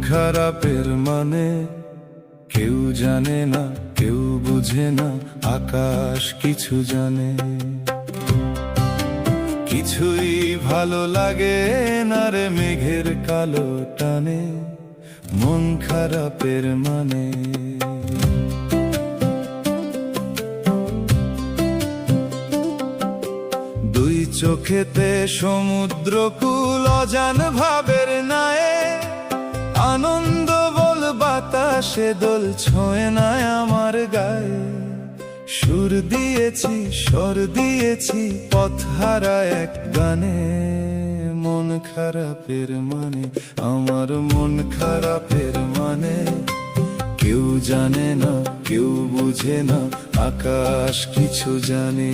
খারাপের মানে কেউ জানে না, কেউ বুঝে না, আকাশ কিছু জানে। কিছুই ভালো লাগে না রে মেঘের কালো টানে, মন খারাপের মানে। দুই চোখেতে সমুদ্র কুল অজান ভাবের নায়ে, আনন্দ বল বাতাসে দোল ছোঁয় না আমার গায়ে। সুর দিয়েছি স্বর দিয়েছি পথহারা এক গানে, মন খারাপের মানে, আমার মন খারাপের মানে। কেউ জানে না, কেউ বুঝে না, আকাশ কিছু জানে।